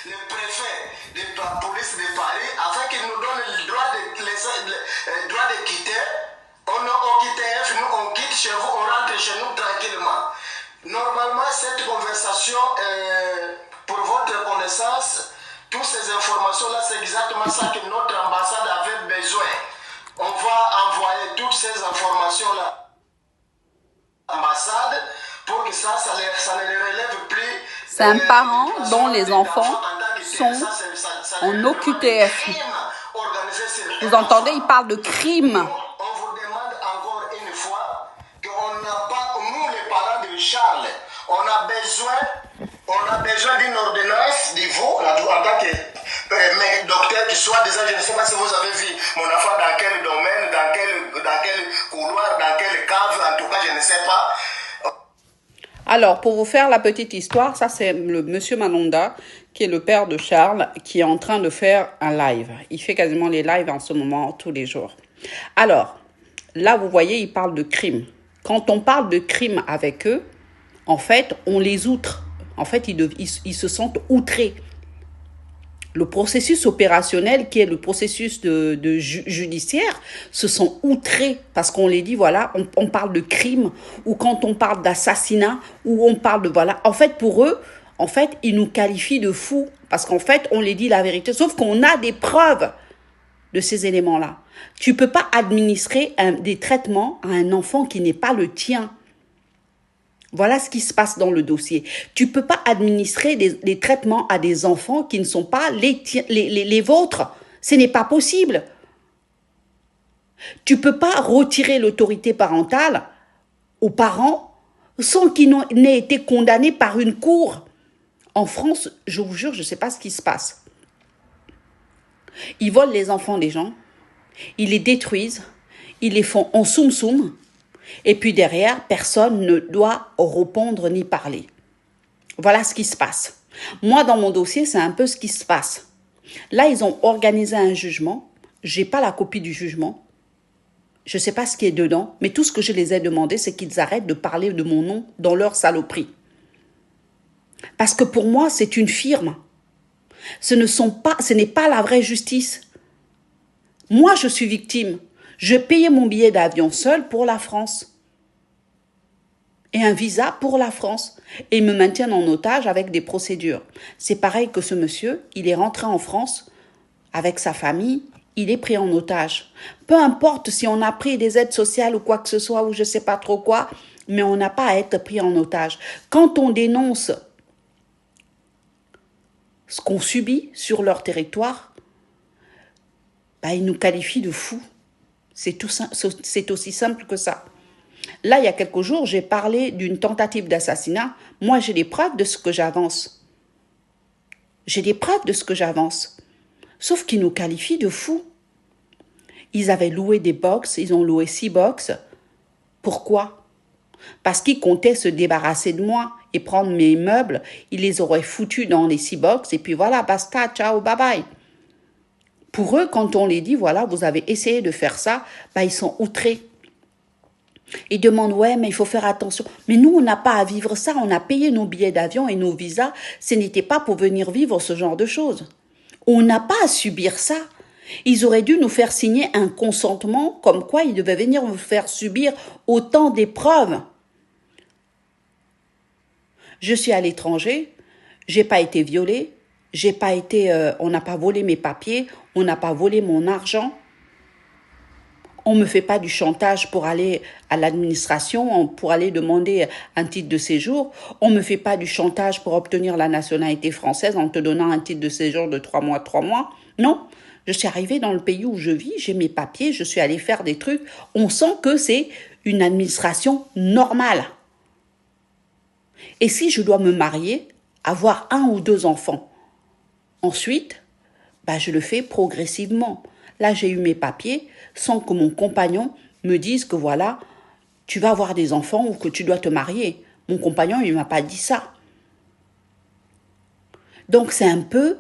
le préfet de la police de Paris afin qu'il nous donne le droit de quitter. On quitte, nous on quitte chez vous, on rentre chez nous tranquillement. Normalement, cette conversation, pour votre connaissance, toutes ces informations-là, c'est exactement ça que notre ambassade avait besoin. On va envoyer toutes ces informations-là à l'ambassade pour que ça ne les relève plus. C'est un parent dont les enfants sont en OQTF. Vous entendez, il parle de crime. On vous demande encore une fois qu'on n'a pas, nous les parents de Charles, on a besoin d'une ordonnance de vous, en tant que docteur qui soit déjà, je ne sais pas si vous avez vu mon enfant dans quel domaine, dans quel couloir, dans quelle cave, en tout cas je ne sais pas. Alors, pour vous faire la petite histoire, ça c'est le monsieur Manonda, qui est le père de Charles, qui est en train de faire un live. Il fait quasiment les lives en ce moment, tous les jours. Alors, là, vous voyez, il parle de crime. Quand on parle de crime avec eux, en fait, on les outre. En fait, ils se sentent outrés. Le processus opérationnel, qui est le processus judiciaire, se sont outrés parce qu'on les dit, voilà, on parle de crime, ou quand on parle d'assassinat, ou on parle de, voilà. En fait, pour eux, en fait, ils nous qualifient de fous parce qu'en fait, on les dit la vérité. Sauf qu'on a des preuves de ces éléments-là. Tu peux pas administrer des traitements à un enfant qui n'est pas le tien. Voilà ce qui se passe dans le dossier. Tu peux pas administrer des traitements à des enfants qui ne sont pas les vôtres. Ce n'est pas possible. Tu peux pas retirer l'autorité parentale aux parents sans qu'ils n'aient été condamnés par une cour. En France, je vous jure, je ne sais pas ce qui se passe. Ils volent les enfants des gens, ils les détruisent, ils les font en soum-soum. Et puis derrière, personne ne doit répondre ni parler. Voilà ce qui se passe. Moi, dans mon dossier, c'est un peu ce qui se passe. Là, ils ont organisé un jugement. Je n'ai pas la copie du jugement. Je ne sais pas ce qui est dedans. Mais tout ce que je les ai demandé, c'est qu'ils arrêtent de parler de mon nom dans leur saloperie. Parce que pour moi, c'est une firme. Ce n'est pas la vraie justice. Moi, je suis victime. Je payais mon billet d'avion seul pour la France. Et un visa pour la France. Et ils me maintiennent en otage avec des procédures. C'est pareil que ce monsieur, il est rentré en France avec sa famille, il est pris en otage. Peu importe si on a pris des aides sociales ou quoi que ce soit, ou je ne sais pas trop quoi, mais on n'a pas à être pris en otage. Quand on dénonce ce qu'on subit sur leur territoire, ils nous qualifient de fous. C'est aussi simple que ça. Là, il y a quelques jours, j'ai parlé d'une tentative d'assassinat. Moi, j'ai des preuves de ce que j'avance. J'ai des preuves de ce que j'avance. Sauf qu'ils nous qualifient de fous. Ils avaient loué des box, ils ont loué 6 box. Pourquoi? Parce qu'ils comptaient se débarrasser de moi et prendre mes meubles. Ils les auraient foutus dans les 6 box et puis voilà, basta, ciao, bye bye. Pour eux, quand on les dit, voilà, vous avez essayé de faire ça, ils sont outrés. Ils demandent, ouais, mais il faut faire attention. Mais nous, on n'a pas à vivre ça. On a payé nos billets d'avion et nos visas. Ce n'était pas pour venir vivre ce genre de choses. On n'a pas à subir ça. Ils auraient dû nous faire signer un consentement comme quoi ils devaient venir nous faire subir autant d'épreuves. Je suis à l'étranger, j'ai pas été violée, on n'a pas volé mes papiers, on n'a pas volé mon argent. On ne me fait pas du chantage pour aller à l'administration, pour aller demander un titre de séjour. On ne me fait pas du chantage pour obtenir la nationalité française en te donnant un titre de séjour de 3 mois. Non, je suis arrivée dans le pays où je vis, j'ai mes papiers, je suis allée faire des trucs. On sent que c'est une administration normale. Et si je dois me marier, avoir 1 ou 2 enfants, ensuite, je le fais progressivement. Là, j'ai eu mes papiers sans que mon compagnon me dise que voilà, tu vas avoir des enfants ou que tu dois te marier. Mon compagnon, il ne m'a pas dit ça. Donc, c'est un peu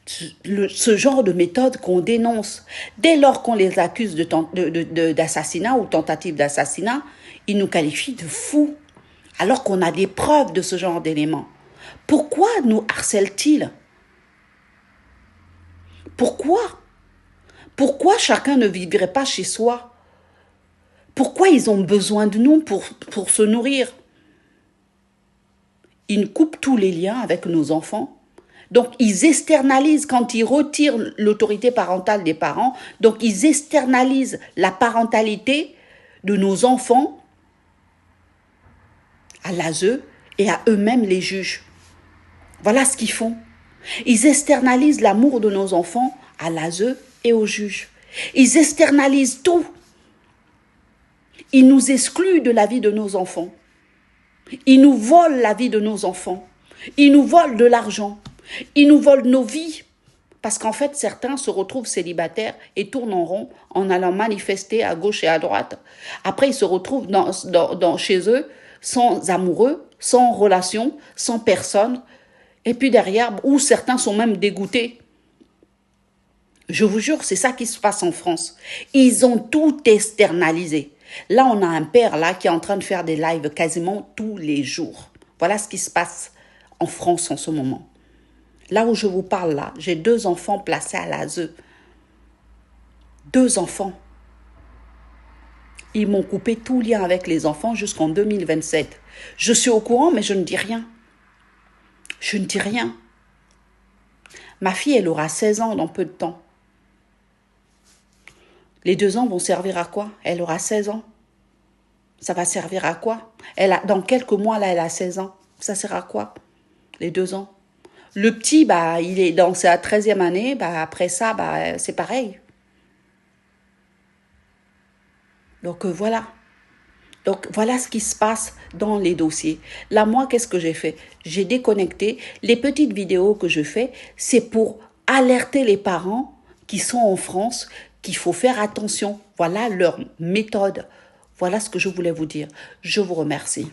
ce genre de méthode qu'on dénonce. Dès lors qu'on les accuse d'assassinat ou tentative d'assassinat, ils nous qualifient de fous, alors qu'on a des preuves de ce genre d'éléments. Pourquoi nous harcèlent-ils? Pourquoi? Pourquoi chacun ne vivrait pas chez soi? Pourquoi ils ont besoin de nous pour se nourrir? Ils coupent tous les liens avec nos enfants. Donc, ils externalisent quand ils retirent l'autorité parentale des parents. Donc, ils externalisent la parentalité de nos enfants à l'ASE et à eux-mêmes les juges. Voilà ce qu'ils font. Ils externalisent l'amour de nos enfants à l'ASE et aux juges. Ils externalisent tout. Ils nous excluent de la vie de nos enfants. Ils nous volent la vie de nos enfants. Ils nous volent de l'argent. Ils nous volent nos vies. Parce qu'en fait, certains se retrouvent célibataires et tournent en rond en allant manifester à gauche et à droite. Après, ils se retrouvent chez eux sans amoureux, sans relation, sans personne. Et puis derrière, où certains sont même dégoûtés. Je vous jure, c'est ça qui se passe en France. Ils ont tout externalisé. Là, on a un père là qui est en train de faire des lives quasiment tous les jours. Voilà ce qui se passe en France en ce moment. Là où je vous parle là, j'ai 2 enfants placés à l'ASE. 2 enfants. Ils m'ont coupé tout lien avec les enfants jusqu'en 2027. Je suis au courant, mais je ne dis rien. Je ne dis rien. Ma fille, elle aura 16 ans dans peu de temps. Les 2 ans vont servir à quoi? Elle aura 16 ans. Ça va servir à quoi? Dans quelques mois, là, elle a 16 ans. Ça sert à quoi? Les 2 ans. Le petit, il est dans sa 13e année. Après ça, c'est pareil. Donc, voilà. Donc, voilà ce qui se passe dans les dossiers. Là, moi, qu'est-ce que j'ai fait? J'ai déconnecté. Les petites vidéos que je fais, c'est pour alerter les parents qui sont en France qu'il faut faire attention. Voilà leur méthode. Voilà ce que je voulais vous dire. Je vous remercie.